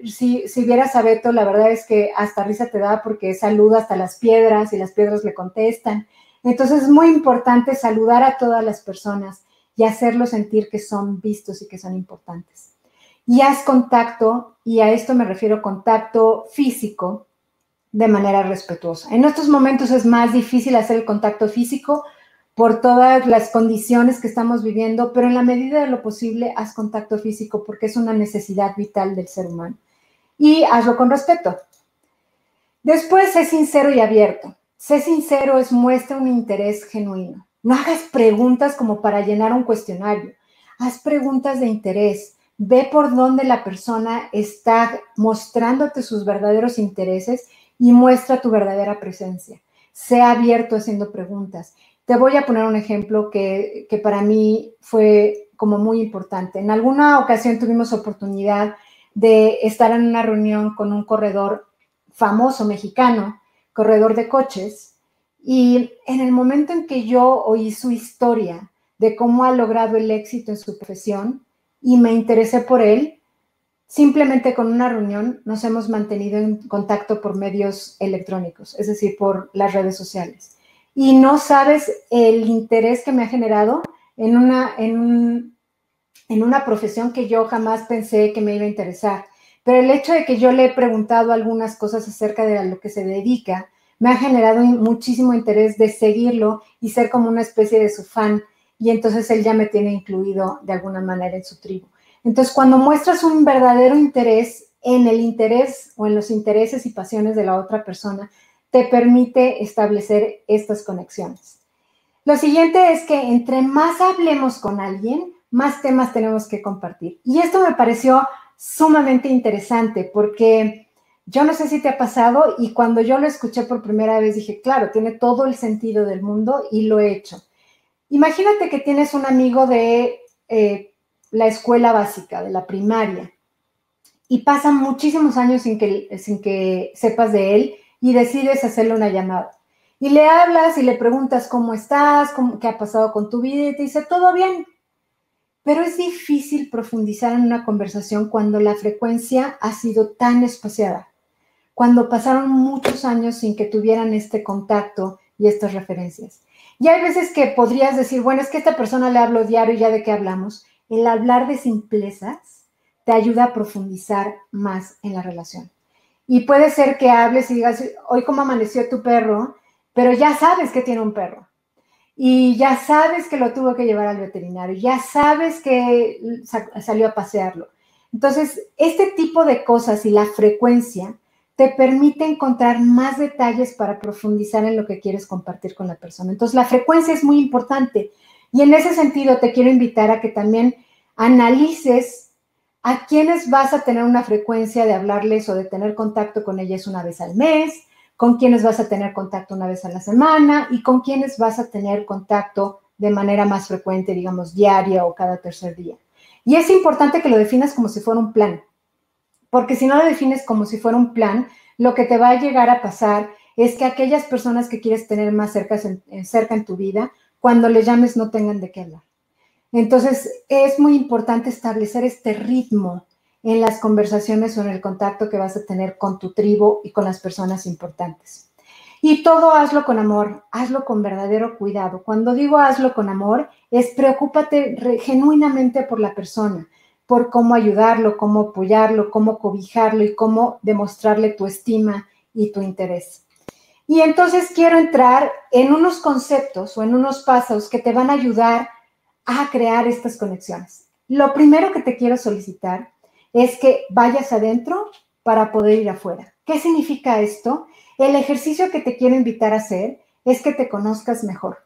Si vieras a Beto, la verdad es que hasta risa te da porque saluda hasta las piedras y las piedras le contestan. Entonces es muy importante saludar a todas las personas y hacerlos sentir que son vistos y que son importantes. Y haz contacto, y a esto me refiero contacto físico, de manera respetuosa. En estos momentos es más difícil hacer el contacto físico por todas las condiciones que estamos viviendo, pero en la medida de lo posible haz contacto físico porque es una necesidad vital del ser humano. Y hazlo con respeto. Después, sé sincero y abierto. Sé sincero es muestra un interés genuino. No hagas preguntas como para llenar un cuestionario. Haz preguntas de interés. Ve por dónde la persona está mostrándote sus verdaderos intereses y muestra tu verdadera presencia. Sé abierto haciendo preguntas. Te voy a poner un ejemplo que para mí fue como muy importante. En alguna ocasión tuvimos oportunidad de estar en una reunión con un corredor famoso mexicano, corredor de coches, y en el momento en que yo oí su historia de cómo ha logrado el éxito en su profesión y me interesé por él, simplemente con una reunión nos hemos mantenido en contacto por medios electrónicos, es decir, por las redes sociales. Y no sabes el interés que me ha generado en una profesión que yo jamás pensé que me iba a interesar. Pero el hecho de que yo le he preguntado algunas cosas acerca de lo que se dedica, me ha generado muchísimo interés de seguirlo y ser como una especie de su fan. Y entonces él ya me tiene incluido de alguna manera en su tribu. Entonces, cuando muestras un verdadero interés en el interés o en los intereses y pasiones de la otra persona, te permite establecer estas conexiones. Lo siguiente es que entre más hablemos con alguien, más temas tenemos que compartir. Y esto me pareció sumamente interesante porque yo no sé si te ha pasado y cuando yo lo escuché por primera vez dije, claro, tiene todo el sentido del mundo y lo he hecho. Imagínate que tienes un amigo de la escuela básica, de la primaria, y pasan muchísimos años sin que sepas de él y decides hacerle una llamada. Y le hablas y le preguntas cómo estás, qué ha pasado con tu vida y te dice, todo bien. Pero es difícil profundizar en una conversación cuando la frecuencia ha sido tan espaciada, cuando pasaron muchos años sin que tuvieran este contacto y estas referencias. Y hay veces que podrías decir, bueno, es que a esta persona le hablo diario y ya de qué hablamos. El hablar de simplezas te ayuda a profundizar más en la relación. Y puede ser que hables y digas, hoy cómo amaneció tu perro, pero ya sabes que tiene un perro. Y ya sabes que lo tuvo que llevar al veterinario, ya sabes que salió a pasearlo. Entonces, este tipo de cosas y la frecuencia te permite encontrar más detalles para profundizar en lo que quieres compartir con la persona. Entonces, la frecuencia es muy importante. Y en ese sentido, te quiero invitar a que también analices a quiénes vas a tener una frecuencia de hablarles o de tener contacto con ellas una vez al mes, con quiénes vas a tener contacto una vez a la semana y con quiénes vas a tener contacto de manera más frecuente, digamos, diaria o cada tercer día. Y es importante que lo definas como si fuera un plan, porque si no lo defines como si fuera un plan, lo que te va a llegar a pasar es que aquellas personas que quieres tener más cerca en tu vida, cuando les llames no tengan de qué hablar. Entonces, es muy importante establecer este ritmo en las conversaciones o en el contacto que vas a tener con tu tribu y con las personas importantes. Y todo hazlo con amor, hazlo con verdadero cuidado. Cuando digo hazlo con amor, es preocúpate genuinamente por la persona, por cómo ayudarlo, cómo apoyarlo, cómo cobijarlo y cómo demostrarle tu estima y tu interés. Y entonces quiero entrar en unos conceptos o en unos pasos que te van a ayudar a crear estas conexiones. Lo primero que te quiero solicitar es que vayas adentro para poder ir afuera. ¿Qué significa esto? El ejercicio que te quiero invitar a hacer es que te conozcas mejor,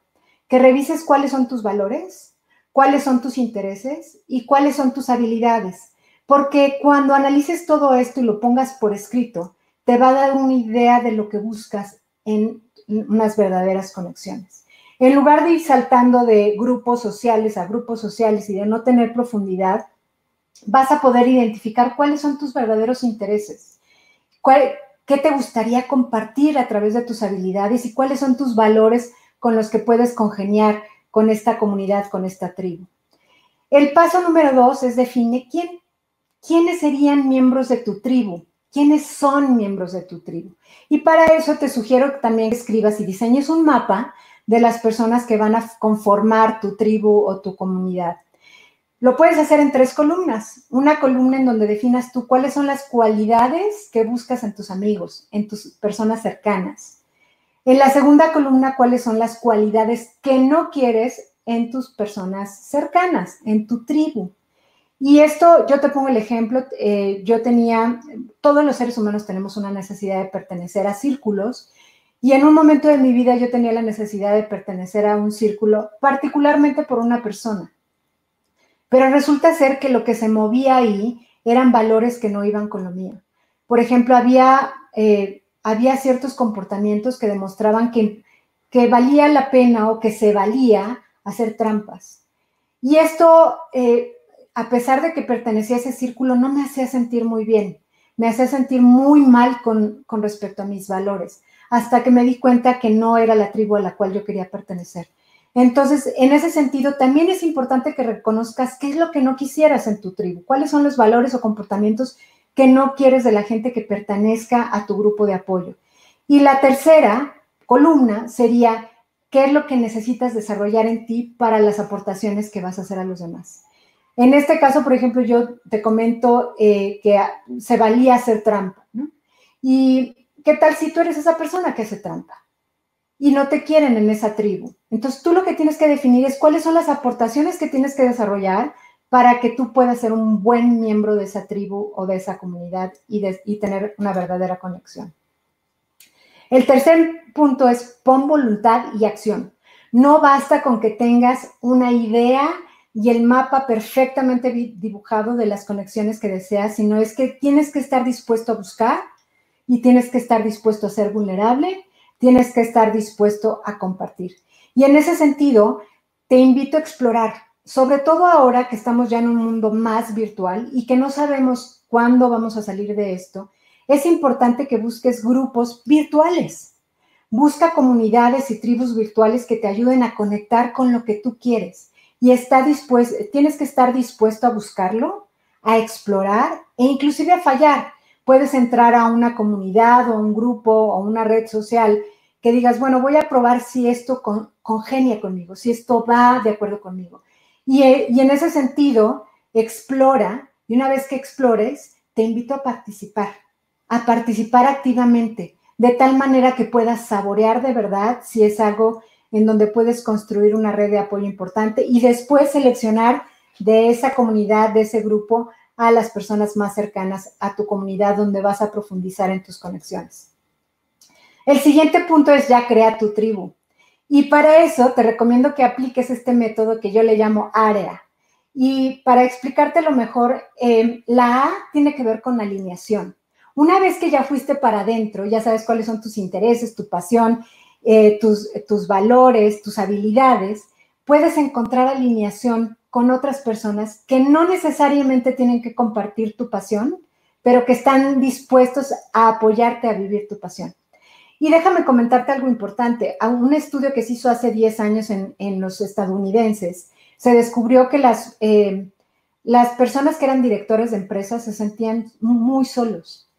que revises cuáles son tus valores, cuáles son tus intereses y cuáles son tus habilidades. Porque cuando analices todo esto y lo pongas por escrito, te va a dar una idea de lo que buscas en unas verdaderas conexiones. En lugar de ir saltando de grupos sociales a grupos sociales y de no tener profundidad, vas a poder identificar cuáles son tus verdaderos intereses, qué te gustaría compartir a través de tus habilidades y cuáles son tus valores con los que puedes congeniar con esta comunidad, con esta tribu. El paso número 2 es define quiénes serían miembros de tu tribu. ¿Quiénes son miembros de tu tribu? Y para eso te sugiero que también escribas y diseñes un mapa de las personas que van a conformar tu tribu o tu comunidad. Lo puedes hacer en 3 columnas. Una columna en donde definas tú cuáles son las cualidades que buscas en tus amigos, en tus personas cercanas. En la segunda columna, cuáles son las cualidades que no quieres en tus personas cercanas, en tu tribu. Y esto, yo te pongo el ejemplo, todos los seres humanos tenemos una necesidad de pertenecer a círculos y en un momento de mi vida yo tenía la necesidad de pertenecer a un círculo, particularmente por una persona. Pero resulta ser que lo que se movía ahí eran valores que no iban con lo mío. Por ejemplo, había ciertos comportamientos que demostraban que valía la pena o que se valía hacer trampas. Y esto, a pesar de que pertenecía a ese círculo, no me hacía sentir muy bien. Me hacía sentir muy mal con respecto a mis valores, hasta que me di cuenta que no era la tribu a la cual yo quería pertenecer. Entonces, en ese sentido, también es importante que reconozcas qué es lo que no quisieras en tu tribu, cuáles son los valores o comportamientos que no quieres de la gente que pertenezca a tu grupo de apoyo. Y la tercera columna sería qué es lo que necesitas desarrollar en ti para las aportaciones que vas a hacer a los demás. En este caso, por ejemplo, yo te comento que se valía hacer trampa, ¿no? ¿Y qué tal si tú eres esa persona que hace trampa y no te quieren en esa tribu? Entonces, tú lo que tienes que definir es cuáles son las aportaciones que tienes que desarrollar para que tú puedas ser un buen miembro de esa tribu o de esa comunidad y tener una verdadera conexión. El tercer punto es pon voluntad y acción. No basta con que tengas una idea y el mapa perfectamente dibujado de las conexiones que deseas, sino es que tienes que estar dispuesto a buscar y tienes que estar dispuesto a ser vulnerable, tienes que estar dispuesto a compartir. Y en ese sentido, te invito a explorar, sobre todo ahora que estamos ya en un mundo más virtual y que no sabemos cuándo vamos a salir de esto. Es importante que busques grupos virtuales. Busca comunidades y tribus virtuales que te ayuden a conectar con lo que tú quieres. Y tienes que estar dispuesto a buscarlo, a explorar e inclusive a fallar. Puedes entrar a una comunidad o un grupo o una red social que digas, bueno, voy a probar si esto congenia conmigo, si esto va de acuerdo conmigo. Y en ese sentido, explora, y una vez que explores, te invito a participar activamente, de tal manera que puedas saborear de verdad si es algo en donde puedes construir una red de apoyo importante y después seleccionar de esa comunidad, de ese grupo, a las personas más cercanas a tu comunidad donde vas a profundizar en tus conexiones. El siguiente punto es ya crea tu tribu. Y para eso te recomiendo que apliques este método que yo le llamo área. Y para explicártelo mejor, la A tiene que ver con alineación. Una vez que ya fuiste para adentro, ya sabes cuáles son tus intereses, tu pasión, tus valores, tus habilidades, puedes encontrar alineación con otras personas que no necesariamente tienen que compartir tu pasión, pero que están dispuestos a apoyarte a vivir tu pasión. Y déjame comentarte algo importante. A un estudio que se hizo hace 10 años en los estadounidenses, se descubrió que las personas que eran directores de empresas se sentían muy solos.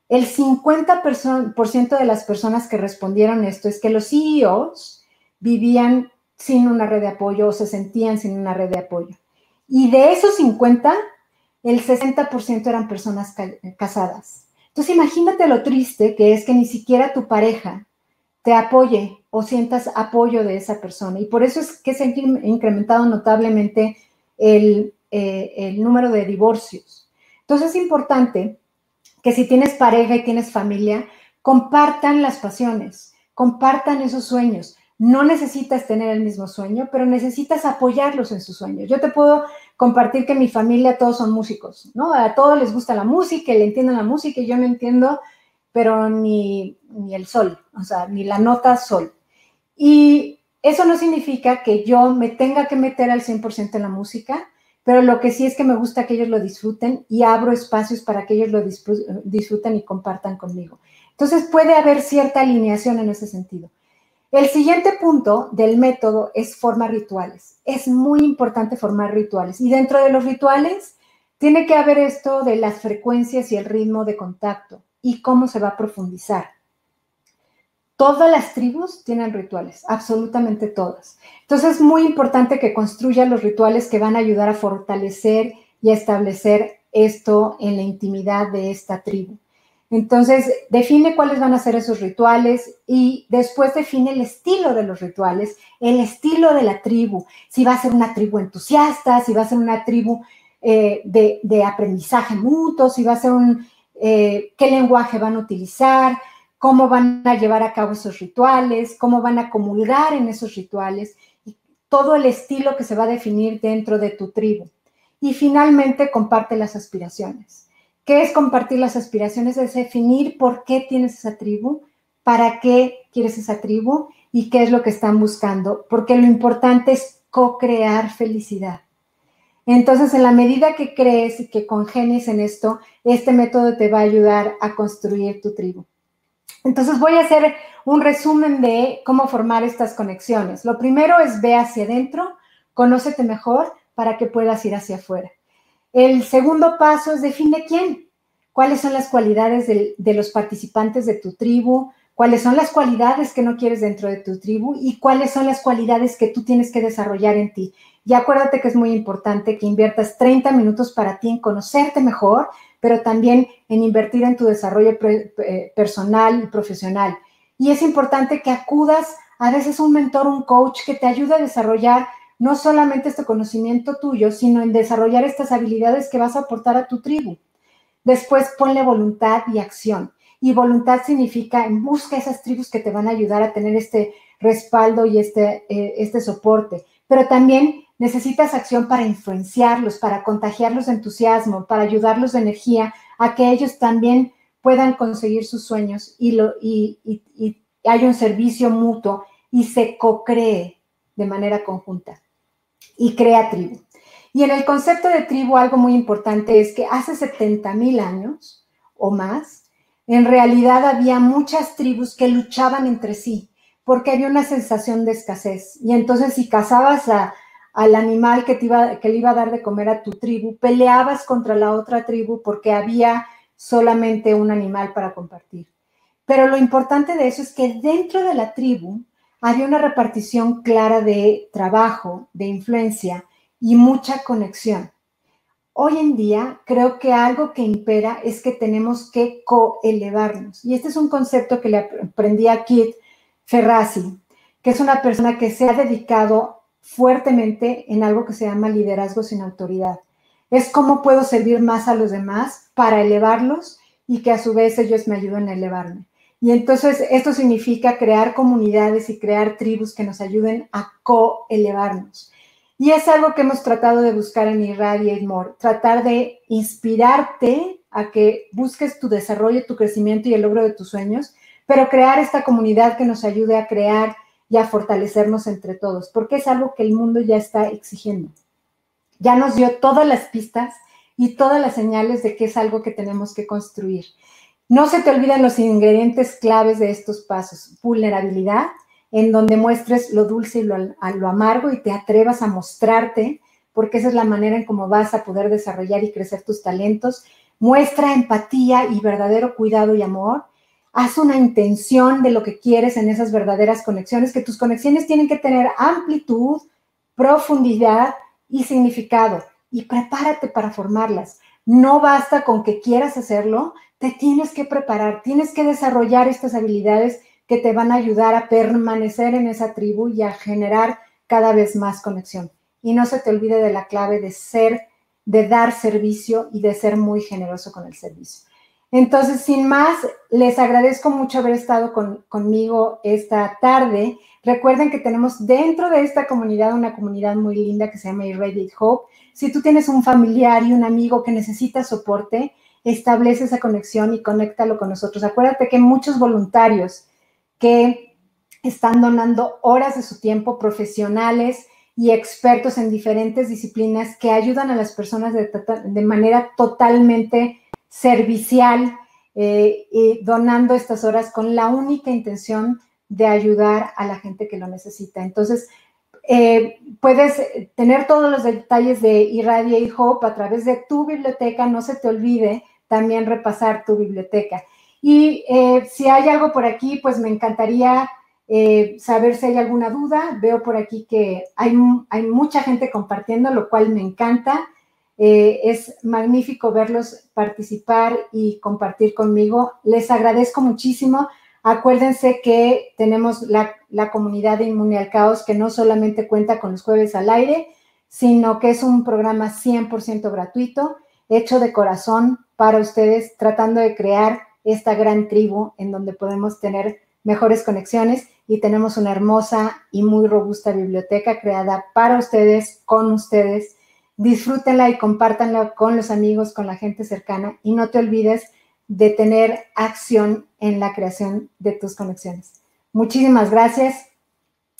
El 50% de las personas que respondieron esto es que los CEOs vivían sin una red de apoyo o se sentían sin una red de apoyo. Y de esos 50, el 60% eran personas casadas. Entonces imagínate lo triste que es que ni siquiera tu pareja te apoye o sientas apoyo de esa persona. Y por eso es que se ha incrementado notablemente el número de divorcios. Entonces es importante que si tienes pareja y tienes familia, compartan las pasiones, compartan esos sueños. No necesitas tener el mismo sueño, pero necesitas apoyarlos en sus sueños. Yo te puedo compartir que mi familia todos son músicos, ¿no? A todos les gusta la música, le entienden la música y yo no entiendo, pero ni el sol, o sea, ni la nota sol. Y eso no significa que yo me tenga que meter al 100% en la música, pero lo que sí es que me gusta que ellos lo disfruten y abro espacios para que ellos lo disfruten y compartan conmigo. Entonces puede haber cierta alineación en ese sentido. El siguiente punto del método es formar rituales. Es muy importante formar rituales. Y dentro de los rituales tiene que haber esto de las frecuencias y el ritmo de contacto y cómo se va a profundizar. Todas las tribus tienen rituales, absolutamente todas. Entonces es muy importante que construyan los rituales que van a ayudar a fortalecer y a establecer esto en la intimidad de esta tribu. Entonces, define cuáles van a ser esos rituales y después define el estilo de los rituales, el estilo de la tribu, si va a ser una tribu entusiasta, si va a ser una tribu de aprendizaje mutuo, si va a ser qué lenguaje van a utilizar, cómo van a llevar a cabo esos rituales, cómo van a comulgar en esos rituales, y todo el estilo que se va a definir dentro de tu tribu. Y finalmente, comparte las aspiraciones. ¿Qué es compartir las aspiraciones? Es definir por qué tienes esa tribu, para qué quieres esa tribu y qué es lo que están buscando, porque lo importante es co-crear felicidad. Entonces, en la medida que crees y que congenies en esto, este método te va a ayudar a construir tu tribu. Entonces, voy a hacer un resumen de cómo formar estas conexiones. Lo primero es ve hacia adentro, conócete mejor para que puedas ir hacia afuera. El segundo paso es define quién, cuáles son las cualidades de los participantes de tu tribu, cuáles son las cualidades que no quieres dentro de tu tribu y cuáles son las cualidades que tú tienes que desarrollar en ti. Y acuérdate que es muy importante que inviertas 30 minutos para ti en conocerte mejor, pero también en invertir en tu desarrollo personal y profesional. Y es importante que acudas a veces a un mentor, un coach que te ayude a desarrollar no solamente este conocimiento tuyo, sino en desarrollar estas habilidades que vas a aportar a tu tribu. Después ponle voluntad y acción. Y voluntad significa busca esas tribus que te van a ayudar a tener este respaldo y este soporte. Pero también necesitas acción para influenciarlos, para contagiarlos de entusiasmo, para ayudarlos de energía a que ellos también puedan conseguir sus sueños y haya un servicio mutuo y se co-cree de manera conjunta y crea tribu. Y en el concepto de tribu algo muy importante es que hace 70,000 años o más, en realidad había muchas tribus que luchaban entre sí porque había una sensación de escasez. Y entonces si cazabas al animal que le iba a dar de comer a tu tribu, peleabas contra la otra tribu porque había solamente un animal para compartir. Pero lo importante de eso es que dentro de la tribu había una repartición clara de trabajo, de influencia y mucha conexión. Hoy en día creo que algo que impera es que tenemos que coelevarnos. Y este es un concepto que le aprendí a Kit Ferrazzi, que es una persona que se ha dedicado fuertemente en algo que se llama liderazgo sin autoridad. Es cómo puedo servir más a los demás para elevarlos y que a su vez ellos me ayuden a elevarme. Y entonces esto significa crear comunidades y crear tribus que nos ayuden a coelevarnos. Y es algo que hemos tratado de buscar en Irradiate More, tratar de inspirarte a que busques tu desarrollo, tu crecimiento y el logro de tus sueños, pero crear esta comunidad que nos ayude a crear y a fortalecernos entre todos, porque es algo que el mundo ya está exigiendo. Ya nos dio todas las pistas y todas las señales de que es algo que tenemos que construir. No se te olviden los ingredientes claves de estos pasos. Vulnerabilidad, en donde muestres lo dulce y lo amargo y te atrevas a mostrarte, porque esa es la manera en cómo vas a poder desarrollar y crecer tus talentos. Muestra empatía y verdadero cuidado y amor. Haz una intención de lo que quieres en esas verdaderas conexiones, que tus conexiones tienen que tener amplitud, profundidad y significado. Y prepárate para formarlas. No basta con que quieras hacerlo, te tienes que preparar, tienes que desarrollar estas habilidades que te van a ayudar a permanecer en esa tribu y a generar cada vez más conexión. Y no se te olvide de la clave de dar servicio y de ser muy generoso con el servicio. Entonces, sin más, les agradezco mucho haber estado conmigo esta tarde. Recuerden que tenemos dentro de esta comunidad una comunidad muy linda que se llama Irradiate Hope. Si tú tienes un familiar y un amigo que necesita soporte, establece esa conexión y conéctalo con nosotros. Acuérdate que hay muchos voluntarios que están donando horas de su tiempo, profesionales y expertos en diferentes disciplinas que ayudan a las personas de manera totalmente servicial, donando estas horas con la única intención de ayudar a la gente que lo necesita. Entonces, puedes tener todos los detalles de Irradiate Hope a través de tu biblioteca. No se te olvide también repasar tu biblioteca. Y si hay algo por aquí, pues me encantaría saber si hay alguna duda. Veo por aquí que hay mucha gente compartiendo, lo cual me encanta. Es magnífico verlos participar y compartir conmigo. Les agradezco muchísimo. Acuérdense que tenemos la comunidad de Inmune al Caos, que no solamente cuenta con los jueves al aire, sino que es un programa 100% gratuito, hecho de corazón para ustedes, tratando de crear esta gran tribu en donde podemos tener mejores conexiones, y tenemos una hermosa y muy robusta biblioteca creada para ustedes, con ustedes. Disfrútenla y compártanla con los amigos, con la gente cercana, y no te olvides de tener acción en la creación de tus conexiones. Muchísimas gracias.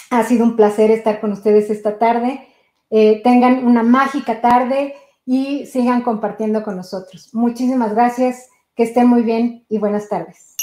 Ha sido un placer estar con ustedes esta tarde. Tengan una mágica tarde y sigan compartiendo con nosotros. Muchísimas gracias. Que estén muy bien y buenas tardes.